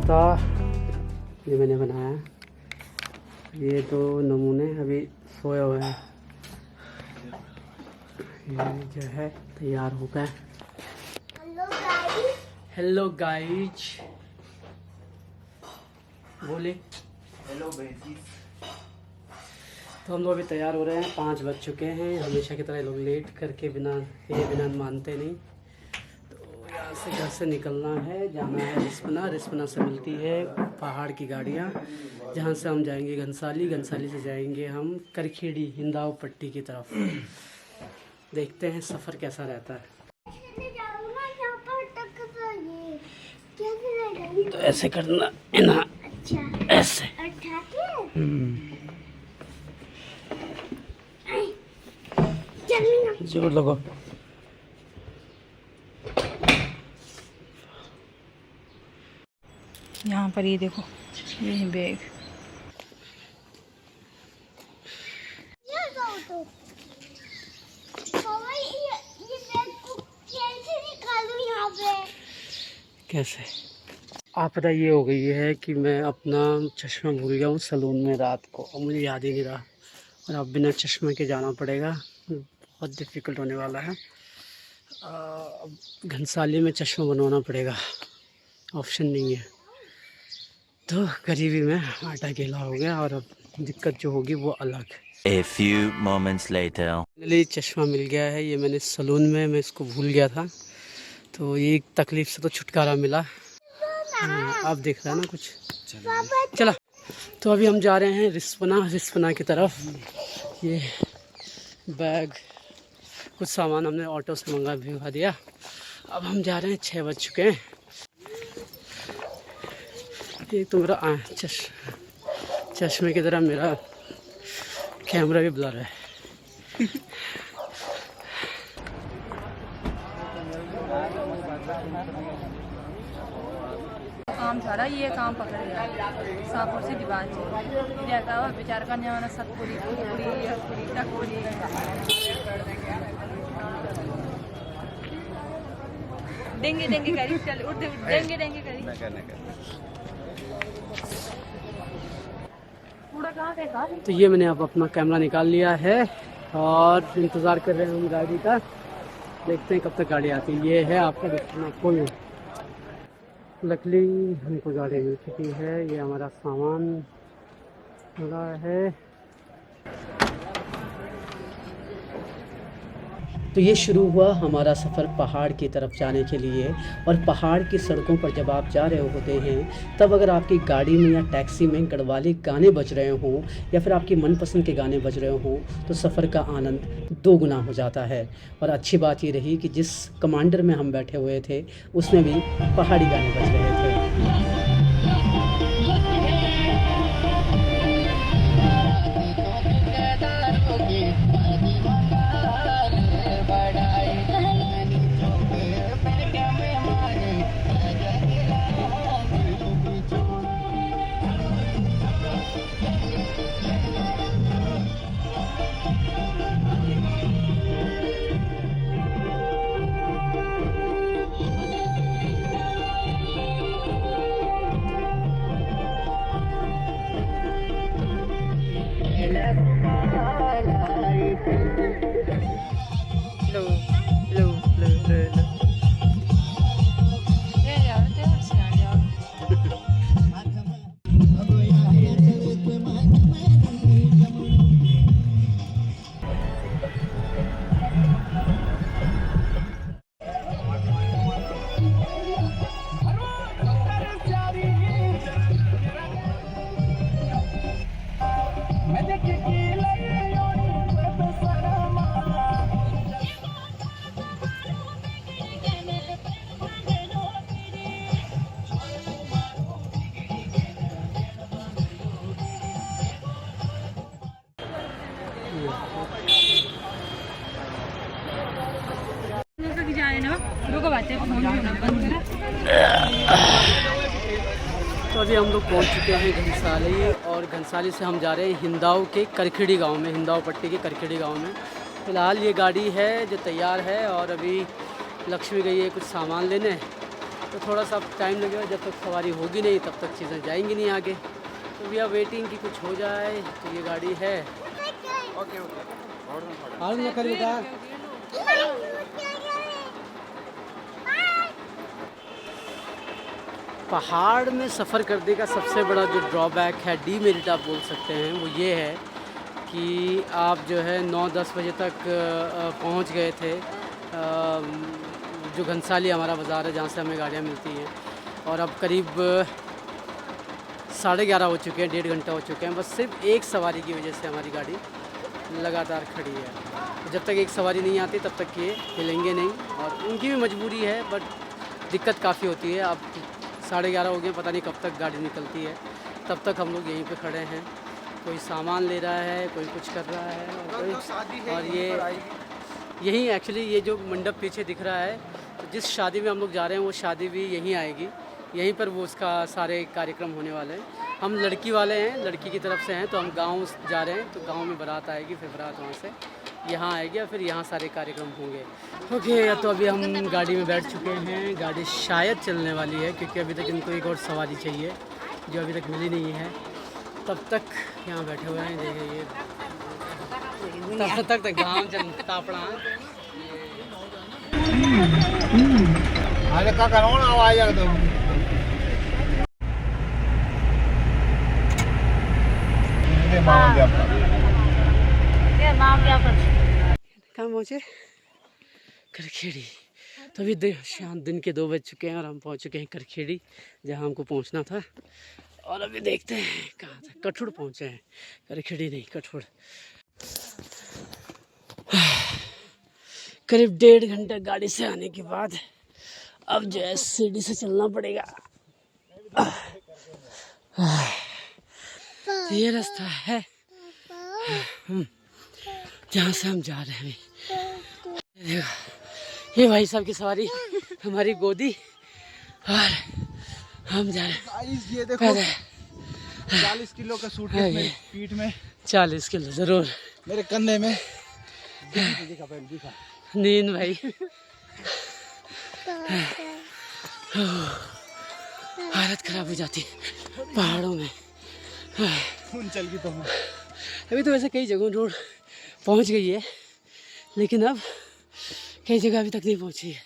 नाश्ता ये मैंने बनाया। ये दो नमूने अभी सोए हुए हैं, ये जो है तैयार हो गए। हेलो गाइज, बोले हेलो बेटी। तो हम लोग अभी तैयार हो रहे हैं, 5 बज चुके हैं। हमेशा की तरह लोग लेट करके बिना मानते नहीं। तो यहाँ से घर से निकलना है, जाना है रिस्पना से मिलती है पहाड़ की गाड़ियाँ, जहाँ से हम जाएंगे घनसाली से जाएंगे हम करखेड़ी हिंदाव पट्टी की तरफ। देखते हैं सफ़र कैसा रहता है। तो ऐसे करना है ना, ऐसे। जोर लगो। यहाँ पर ये देखो, ये बैग। कैसे आप पता ये हो गई है कि मैं अपना चश्मा भूल गया हूँ सलून में रात को, और मुझे याद ही नहीं रहा, और अब बिना चश्मे के जाना पड़ेगा। बहुत डिफ़िकल्ट होने वाला है। अब घनसाली में चश्मा बनवाना पड़ेगा, ऑप्शन नहीं है। तो गरीबी में आटा गीला हो गया, और अब दिक्कत जो होगी वो अलग। A few moments later. Finally चश्मा मिल गया है। ये मैंने सलून में मैं इसको भूल गया था, तो ये तकलीफ़ से तो छुटकारा मिला। आप देख रहे हैं ना कुछ चला। तो अभी हम जा रहे हैं रिस्पना की तरफ। ये बैग कुछ सामान हमने ऑटो से भिजवा दिया। अब हम जा रहे हैं, 6 बज चुके हैं। एक तो मेरा चश्मे की तरह मेरा कैमरा भी ब्लर है। काम सारा ये काम पकड़ गया सापुर से दीवार से जाएगा विचार करने वाला सतपुरी पूरी डेंगे करी चल उठ डेंगे करी पूरा कहाँ फेंका। तो ये मैंने अब अपना कैमरा निकाल लिया है और इंतज़ार कर रहे हैं हम गाड़ी का। देखते हैं कब तक गाड़ी आती है। ये है आपका देखना कोई। लकली हमको गाड़ी मिल चुकी है। ये हमारा सामान लगा है। तो ये शुरू हुआ हमारा सफ़र पहाड़ की तरफ जाने के लिए। और पहाड़ की सड़कों पर जब आप जा रहे होते हैं, तब अगर आपकी गाड़ी में या टैक्सी में गढ़वाली गाने बज रहे हों या फिर आपकी मनपसंद के गाने बज रहे हों, तो सफ़र का आनंद 2 गुना हो जाता है। और अच्छी बात ये रही कि जिस कमांडर में हम बैठे हुए थे उसमें भी पहाड़ी गाने बज रहे थे। तो अभी हम लोग पहुंच चुके हैं घनसाली, और घनसाली से हम जा रहे हैं हिंदाव के करखेड़ी गांव में, हिंदाव पट्टी के करखेड़ी गांव में। फ़िलहाल ये गाड़ी है जो तैयार है, और अभी लक्ष्मी गई है कुछ सामान लेने, तो थोड़ा सा टाइम लगेगा, जब तक सवारी होगी नहीं तब तक चीज़ें जाएंगी नहीं आगे। तो वी आर वेटिंग कि कुछ हो जाए। तो ये गाड़ी है। पहाड़ में सफ़र करने का सबसे बड़ा जो ड्रॉबैक है, डीमेरिट आप बोल सकते हैं, वो ये है कि आप जो है 9-10 बजे तक पहुंच गए थे जो घनसाली हमारा बाज़ार है जहाँ से हमें गाड़ियाँ मिलती हैं, और अब करीब 11:30 हो चुके हैं, 1.5 घंटा हो चुके हैं। बस सिर्फ एक सवारी की वजह से हमारी गाड़ी लगातार खड़ी है। जब तक एक सवारी नहीं आती तब तक ये हिलेंगे नहीं, और उनकी भी मजबूरी है, बट दिक्कत काफ़ी होती है। अब 11:30 हो गए, पता नहीं कब तक गाड़ी निकलती है। तब तक हम लोग यहीं पे खड़े हैं, कोई सामान ले रहा है, कोई कुछ कर रहा है, और ये यहीं एक्चुअली ये जो मंडप पीछे दिख रहा है, तो जिस शादी में हम लोग जा रहे हैं वो शादी भी यहीं आएगी, यहीं पर वो उसका सारे कार्यक्रम होने वाले हैं। हम लड़की वाले हैं, लड़की की तरफ से हैं, तो हम गांव जा रहे हैं, तो गांव में बारात आएगी, फिर बारात वहाँ से यहाँ आएगी और फिर यहाँ सारे कार्यक्रम होंगे। ओके, तो अभी हम गाड़ी में बैठ चुके हैं। गाड़ी शायद चलने वाली है, क्योंकि अभी तक इनको एक और सवारी चाहिए जो अभी तक मिली नहीं है। तब तक यहाँ बैठे हुए हैं, देखिए ये तब तक गाँव तापड़ा का करो ना आवाज आ दो। कहाँ पहुँचे? करखेड़ी। तो अभी शाम दिन के 2 बज चुके हैं और हम पहुँच चुके हैं करखेड़ी, जहाँ हमको पहुँचना था। और अभी देखते हैं कहाँ था। कठुड़ पहुँचे हैं, करखेड़ी नहीं, कठुड़। करीब 1.5 घंटा गाड़ी से आने के बाद अब जो है सीढ़ी से चलना पड़ेगा। ये रास्ता है जहाँ से हम जा रहे हैं। ये भाई साहब की सवारी, हमारी गोदी, और हम जा रहे हैं। ये देखो 40 किलो का सूटकेस मेरी पीठ में, 40 किलो जरूर मेरे कंधे में। नींद भाई, हालत खराब हो जाती पहाड़ों में। चल गई तो अभी तो वैसे कई जगहों रोड पहुंच गई है, लेकिन अब कई जगह अभी तक नहीं पहुंची है,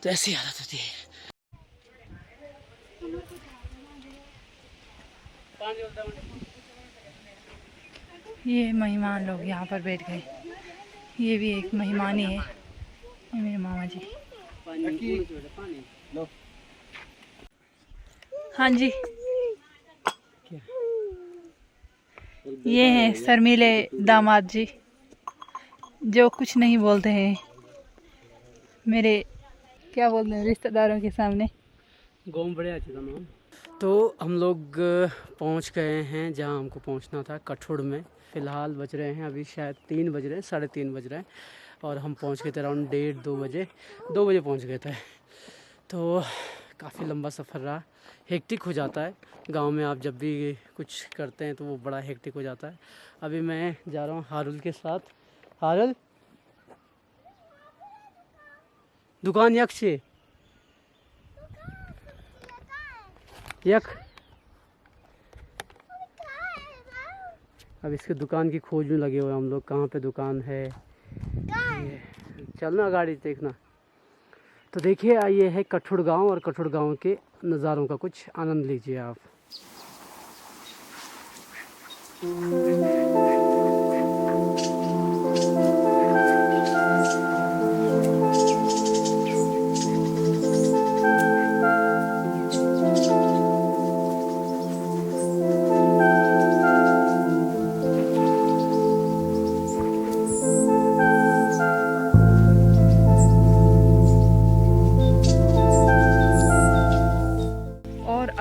तो ऐसी हालत होती है। ये मेहमान लोग यहाँ पर बैठ गए। ये भी एक मेहमान ही है, ये मेरे मामा जी। हाँ जी, ये हैं शर्मीले दामाद जी, जो कुछ नहीं बोलते हैं मेरे, क्या बोलते हैं, रिश्तेदारों के सामने। तो हम लोग पहुंच गए हैं जहां हमको पहुंचना था, कठुड़ में। फ़िलहाल बज रहे हैं अभी शायद 3 बज रहे हैं, 3:30 बज रहे हैं, और हम पहुंच गए थे अराउंड 1:30-2 बजे, 2 बजे पहुंच गए थे। तो काफ़ी लंबा सफ़र रहा, हेक्टिक हो जाता है। गांव में आप जब भी कुछ करते हैं तो वो बड़ा हेक्टिक हो जाता है। अभी मैं जा रहा हूँ हारुल के साथ। हारुल, दुकान यक से यक। अब इसके दुकान की खोज में लगे हुए हम लोग, कहाँ पे दुकान है। चलना गाड़ी देखना। तो देखिए, ये है कठुड़ गांव, और कठुड़ गांव के नज़ारों का कुछ आनंद लीजिए आप।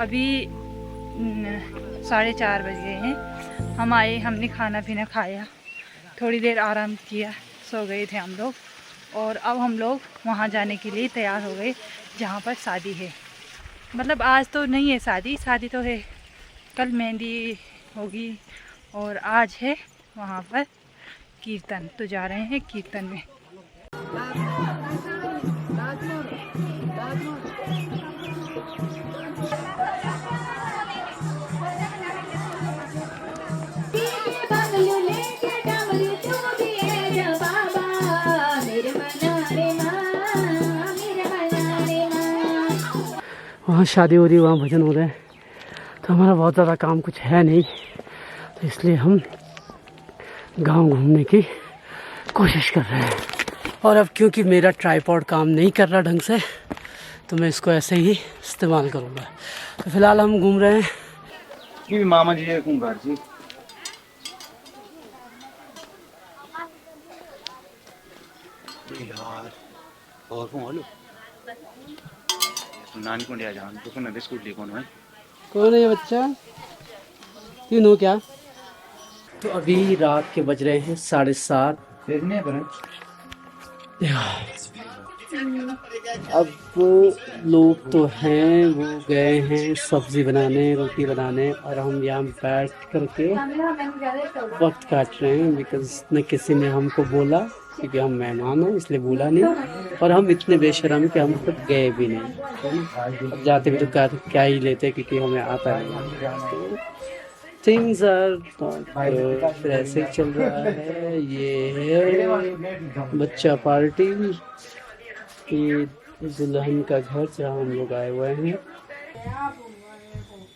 अभी 4:30 बज गए हैं। हम आए, हमने खाना पीना खाया, थोड़ी देर आराम किया, सो गए थे हम लोग। और अब हम लोग वहाँ जाने के लिए तैयार हो गए जहाँ पर शादी है। मतलब आज तो नहीं है शादी, शादी तो है, कल मेहंदी होगी, और आज है वहाँ पर कीर्तन। तो जा रहे हैं कीर्तन में। वहाँ शादी हो रही है, वहाँ भजन हो रहे हैं, तो हमारा बहुत ज़्यादा काम कुछ है नहीं, तो इसलिए हम गांव घूमने की कोशिश कर रहे हैं। और अब क्योंकि मेरा ट्राइपॉड काम नहीं कर रहा ढंग से, तो मैं इसको ऐसे ही इस्तेमाल करूँगा। तो फिलहाल हम घूम रहे हैं। कि मामा जी एक घर जी यार और कौन हेलो नानी को ले आ जान तो कौन बिस्कुट ले कौन है कौन है ये बच्चा, तीन हो क्या? तो अभी रात के बज रहे हैं 7:30। देखने पर अब लोग तो हैं, वो गए हैं सब्जी बनाने, रोटी बनाने, और हम यहाँ बैठ करके वक्त काट रहे हैं। बिकॉज न किसी ने हमको बोला, क्योंकि हम मेहमान हैं इसलिए बोला नहीं, और हम इतने बेशरम कि हम खुद गए भी नहीं। अब जाते भी तो क्या ही लेते, क्योंकि हमें आता है। थिंग्स आर फिर ऐसे ही चल रहा है। ये है बच्चा पार्टी, ये दुल्हन का घर जहाँ हम लोग आए हुए हैं।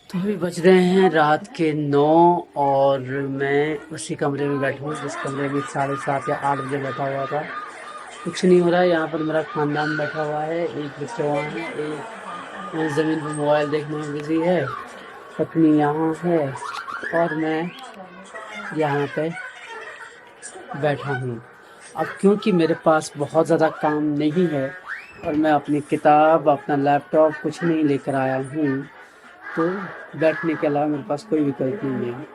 तो अभी बज रहे हैं रात के 9, और मैं उसी कमरे में बैठा हूँ जिस कमरे में 7:30 या 8 बजे बैठा हुआ था। कुछ नहीं हो रहा है यहाँ पर। मेरा खानदान बैठा हुआ है, एक बच्चा वहाँ है, एक ज़मीन पर मोबाइल देखने में बिजी है, पत्नी यहाँ है, और मैं यहाँ पे बैठा हूँ। अब क्योंकि मेरे पास बहुत ज़्यादा काम नहीं है, और मैं अपनी किताब, अपना लैपटॉप कुछ नहीं लेकर आया हूँ, तो बैठने के अलावा मेरे पास कोई विकल्प नहीं है।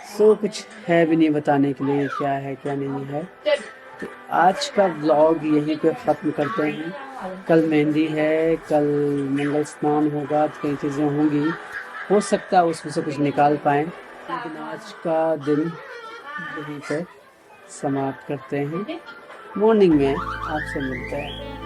सो कुछ है भी नहीं बताने के लिए क्या है क्या नहीं है। तो आज का व्लॉग यहीं पे ख़त्म करते हैं। कल मेहंदी है, कल मंगल स्नान होगा, तो कई चीज़ें होंगी, हो सकता है उसमें से कुछ निकाल पाएँ, लेकिन आज का दिन यहीं पे समाप्त करते हैं। मॉर्निंग में आपसे मिलते हैं।